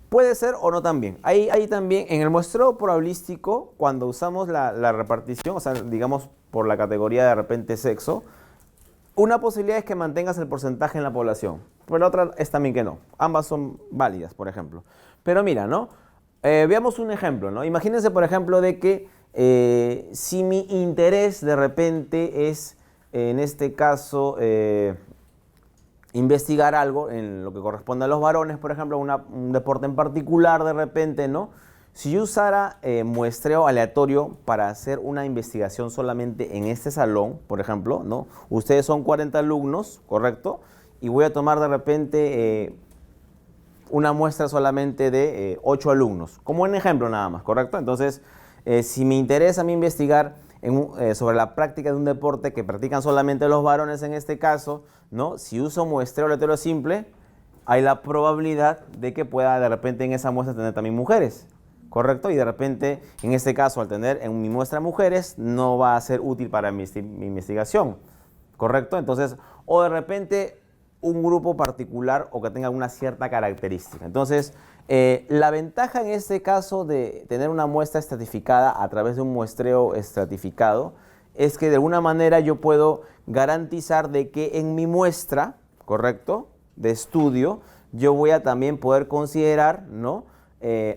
Puede ser o no también. Ahí también, en el muestreo probabilístico, cuando usamos la repartición, o sea, digamos por la categoría de repente sexo, una posibilidad es que mantengas el porcentaje en la población, pero la otra es también que no. Ambas son válidas, por ejemplo. Pero mira, ¿no? Veamos un ejemplo, ¿no? Imagínense, por ejemplo, de que si mi interés de repente es, en este caso, investigar algo en lo que corresponde a los varones, por ejemplo, un deporte en particular de repente, ¿no? Si yo usara muestreo aleatorio para hacer una investigación solamente en este salón, por ejemplo, ¿no? Ustedes son 40 alumnos, ¿correcto? Y voy a tomar de repente una muestra solamente de 8 alumnos, como un ejemplo nada más, ¿correcto? Entonces, si me interesa a mí investigar sobre la práctica de un deporte que practican solamente los varones en este caso, ¿no? Si uso muestreo aleatorio simple, hay la probabilidad de que pueda de repente en esa muestra tener también mujeres, ¿correcto? Y de repente, en este caso, al tener en mi muestra mujeres, no va a ser útil para mi investigación, ¿correcto? Entonces, o de repente un grupo particular o que tenga una cierta característica. Entonces, la ventaja en este caso de tener una muestra estratificada a través de un muestreo estratificado es que de alguna manera yo puedo garantizar de que en mi muestra, ¿correcto?, de estudio, yo voy a también poder considerar, ¿no?,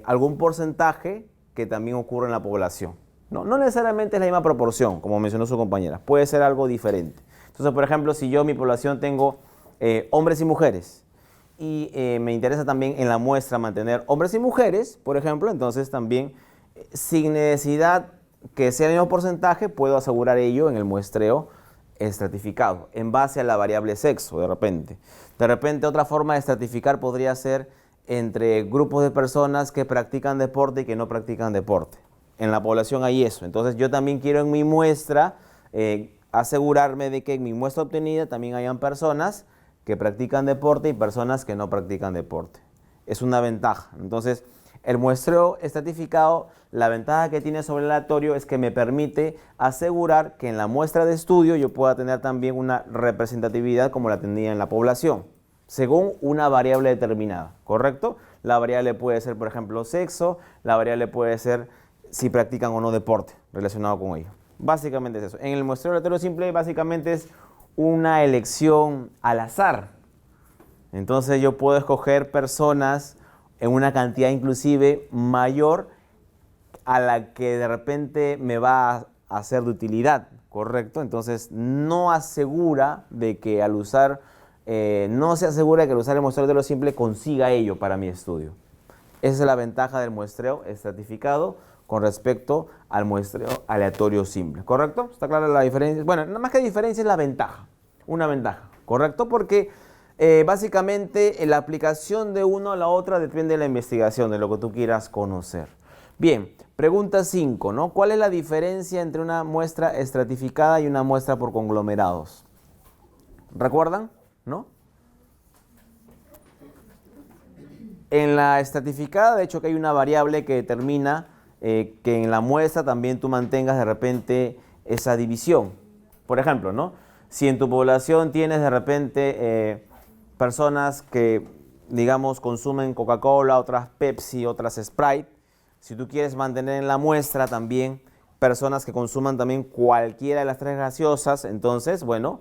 algún porcentaje que también ocurre en la población. No necesariamente es la misma proporción, como mencionó su compañera, puede ser algo diferente. Entonces, por ejemplo, si yo en mi población tengo hombres y mujeres y me interesa también en la muestra mantener hombres y mujeres, por ejemplo, entonces también sin necesidad que sea el mismo porcentaje, puedo asegurar ello en el muestreo estratificado, en base a la variable sexo, de repente. De repente, otra forma de estratificar podría ser entre grupos de personas que practican deporte y que no practican deporte. En la población hay eso. Entonces, yo también quiero en mi muestra asegurarme de que en mi muestra obtenida también hayan personas que practican deporte y personas que no practican deporte. Es una ventaja. Entonces, el muestreo estratificado, la ventaja que tiene sobre el aleatorio es que me permite asegurar que en la muestra de estudio yo pueda tener también una representatividad como la tenía en la población, según una variable determinada, ¿correcto? La variable puede ser, por ejemplo, sexo, la variable puede ser si practican o no deporte relacionado con ello. Básicamente es eso. En el muestreo aleatorio simple, básicamente es una elección al azar. Entonces yo puedo escoger personas en una cantidad inclusive mayor a la que de repente me va a ser de utilidad, ¿correcto? Entonces no asegura de que al usar, no se asegura que al usar el muestreo aleatorio simple consiga ello para mi estudio. Esa es la ventaja del muestreo estratificado con respecto al muestreo aleatorio simple, ¿correcto? ¿Está clara la diferencia? Bueno, nada más que diferencia es la ventaja, una ventaja, ¿correcto? Porque básicamente la aplicación de uno a la otra depende de la investigación, de lo que tú quieras conocer. Bien, pregunta 5, ¿no? ¿Cuál es la diferencia entre una muestra estratificada y una muestra por conglomerados? ¿Recuerdan? ¿No? En la estratificada, de hecho, que hay una variable que determina que en la muestra también tú mantengas de repente esa división. Por ejemplo, ¿no? Si en tu población tienes de repente personas que, digamos, consumen Coca-Cola, otras Pepsi, otras Sprite, si tú quieres mantener en la muestra también personas que consuman también cualquiera de las tres gaseosas, entonces, bueno,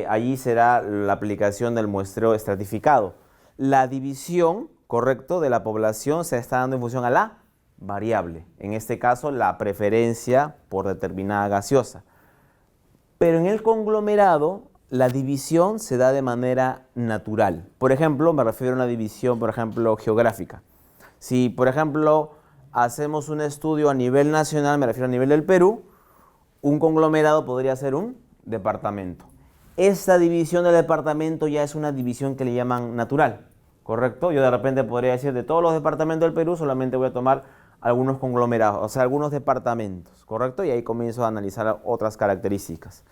allí será la aplicación del muestreo estratificado. La división, correcto, de la población se está dando en función a la variable, en este caso la preferencia por determinada gaseosa. Pero en el conglomerado la división se da de manera natural. Por ejemplo, me refiero a una división, por ejemplo, geográfica. Si, por ejemplo, hacemos un estudio a nivel nacional, me refiero a nivel del Perú, un conglomerado podría ser un departamento. Esta división del departamento ya es una división que le llaman natural, ¿correcto? Yo de repente podría decir, de todos los departamentos del Perú, solamente voy a tomar algunos conglomerados, o sea, algunos departamentos, ¿correcto? Y ahí comienzo a analizar otras características.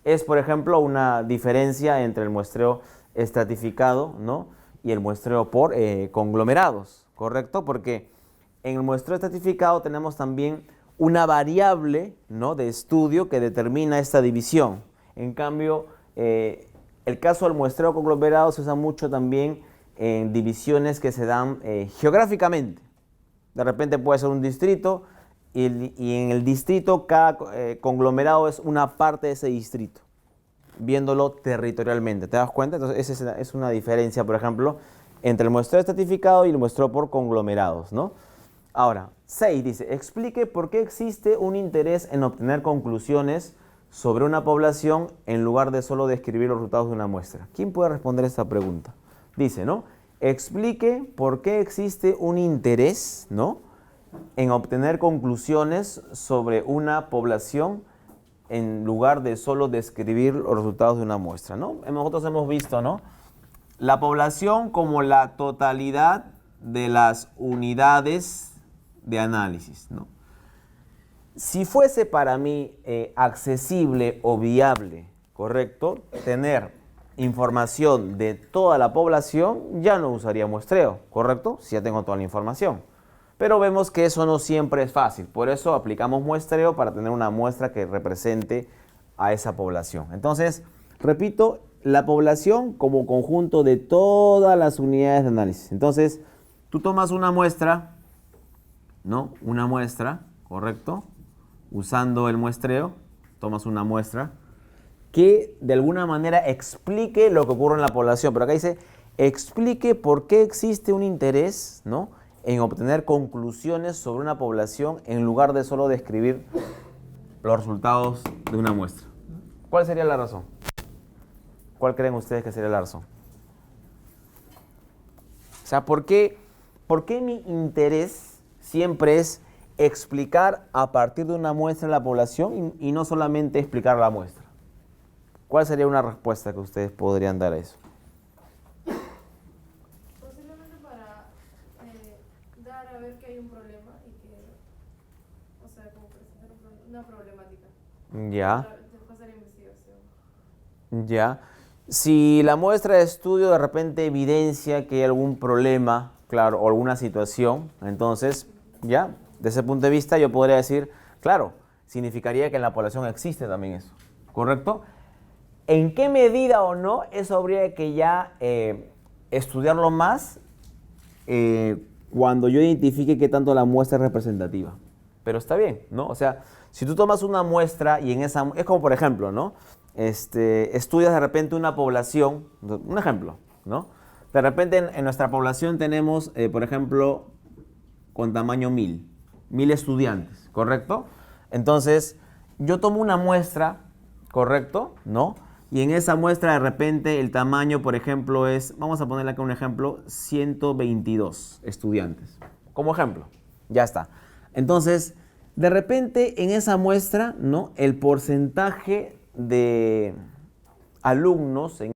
Es, por ejemplo, una diferencia entre el muestreo estratificado, ¿no?, y el muestreo por conglomerados, ¿correcto? Porque en el muestreo estratificado tenemos también una variable, ¿no?, de estudio que determina esta división. En cambio, El caso del muestreo conglomerado se usa mucho también en divisiones que se dan geográficamente. De repente puede ser un distrito y en el distrito cada conglomerado es una parte de ese distrito, viéndolo territorialmente. ¿Te das cuenta? Entonces esa es una diferencia, por ejemplo, entre el muestreo estratificado y el muestreo por conglomerados, ¿no? Ahora, 6 dice, explique por qué existe un interés en obtener conclusiones sobre una población en lugar de solo describir los resultados de una muestra. ¿Quién puede responder esta pregunta? Dice, ¿no? Explique por qué existe un interés, ¿no?, en obtener conclusiones sobre una población en lugar de solo describir los resultados de una muestra, ¿no? Nosotros hemos visto, ¿no?, la población como la totalidad de las unidades de análisis, ¿no? Si fuese para mí accesible o viable, ¿correcto?, tener información de toda la población, ya no usaría muestreo, ¿correcto?, si ya tengo toda la información. Pero vemos que eso no siempre es fácil, por eso aplicamos muestreo para tener una muestra que represente a esa población. Entonces, repito, la población como conjunto de todas las unidades de análisis. Entonces, tú tomas una muestra, ¿no? Una muestra, ¿correcto? Usando el muestreo, tomas una muestra que de alguna manera explique lo que ocurre en la población. Pero acá dice, explique por qué existe un interés, ¿no?, en obtener conclusiones sobre una población en lugar de solo describir los resultados de una muestra. ¿Cuál sería la razón? ¿Cuál creen ustedes que sería la razón? O sea, ¿por qué mi interés siempre es explicar a partir de una muestra la población y no solamente explicar la muestra? ¿Cuál sería una respuesta que ustedes podrían dar a eso? Posiblemente para dar a ver que hay un problema y que, o sea, como presentar una problemática. Ya. Después de la investigación. Ya. Si la muestra de estudio de repente evidencia que hay algún problema, claro, o alguna situación, entonces, ya, desde ese punto de vista yo podría decir, claro, significaría que en la población existe también eso, ¿correcto? ¿En qué medida o no? Eso habría que ya estudiarlo más cuando yo identifique qué tanto la muestra es representativa. Pero está bien, ¿no? O sea, si tú tomas una muestra y en esa... Es como, por ejemplo, ¿no? Estudias de repente una población, un ejemplo, ¿no? De repente en nuestra población tenemos, por ejemplo, con tamaño 1000 estudiantes, ¿correcto? Entonces, yo tomo una muestra, ¿correcto? ¿No? Y en esa muestra de repente el tamaño, por ejemplo, es, vamos a ponerle acá un ejemplo, 122 estudiantes. Como ejemplo, ya está. Entonces, de repente en esa muestra, ¿no?, el porcentaje de alumnos en